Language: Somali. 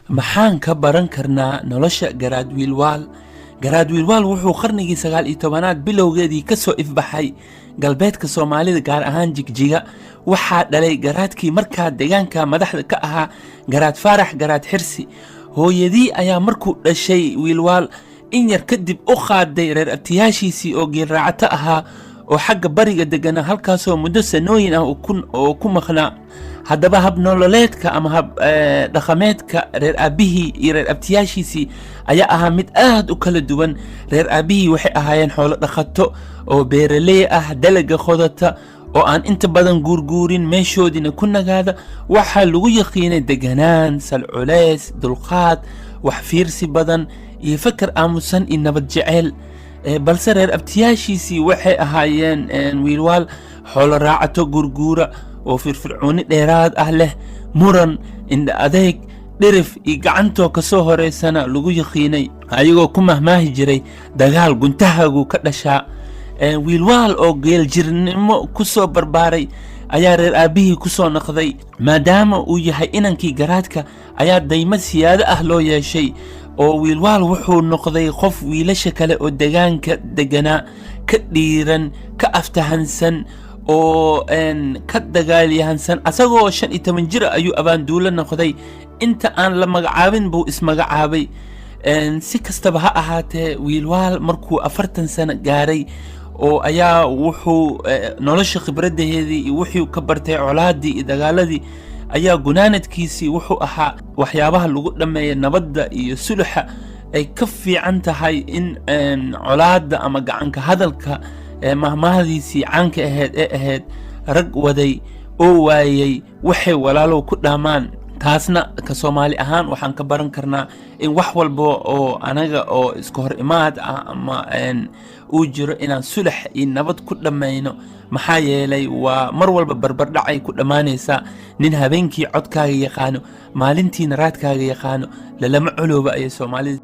maxaan ka baran karnaa nolosha garaad wiilwaal? garaad wiilwaal wuxuu qarnigii 19aad bilowgeedii ka soo ifbaxay galbeedka Soomaalida gaar ahaan Jigjiga. waxaa dhalay garaadkii markaa deegaanka madaxda ka ahaa garaad Faarax garaad Xirsi. hooyadii ayaa markuu dhashay wiilwaal in yar kadib u qaaday reer abtiyaashiisii oo geel raacata ahaa oo xagga bariga deganaa, halkaasoo muddo sanooyin ah oo ku maqnaa. haddaba hab nololeedka ama hab dhaqameedka reer aabihii iyo reer abtiyaashiisii ayaa ahaa mid aad u kala duwan. reer aabihii waxay ahaayeen xoolo dhaqato oo beeraley ah, dalaga qodata, oo aan inta badan guurguurin, meeshoodina ku nagaada. waxaa lagu yaqiinay deganaan, salculeys, dulqaad, wax fiirsi badan iyo fakar aamusan iyo nabad jecel. balse reer abtiyaashiisii waxay ahaayeen wiilwaal xoolo raacato gurguura oo firfircooni dheeraad ah leh, muran, indha adeeg, dhirif iyo gacantoo ka soo horeysana lagu yaqiinay, ayagoo ku mahmaahi jiray dagaal guntahagu ka dhashaa. wiilwaal oo geeljirnimo ku soo barbaaray ayaa reer aabihii ku soo noqday. maadaama uu yahay inankii garaadka ayaa daymo siyaado ah loo yeeshay, oo wiilwaal wuxuu noqday qof wiilasha kale oo deegaanka deganaa ka dhiiran, ka aftahansan, oo ka dagaalyahansan. asagoo 15 jir ayuu abaanduulo noqday. inta aan la magacaabin buu ismagacaabay. si kastaba ha ahaatee, wiilwaal markuu 40 sano gaaray oo ayaa wuxuu nolosha khibradeedii iyo wuxuu ka bartay colaadii iyo dagaaladii ayaa gunaanadkiisii wuxuu ahaa waxyaabaha lagu dhameeya nabadda iyo sulxa ay ka fiican tahay in colaada ama gacanka hadalka. mahmahadiisii caanka ahayd rag waday oo waayay waxay walaalow ku dhaamaan. taasna ka Soomaali ahaan waxaan ka baran karnaa in wax walba oo anaga oo iska hor imaad ah ama uu jiro inaan sulx iyo nabad ku dhamayno, maxaa yeelay waa mar walba barbardhacay ku dhamaanaysaa. nin habeenkii codkaaga yaqaano maalintiina raadkaaga yaqaano lalama culooba ayay Soomaalida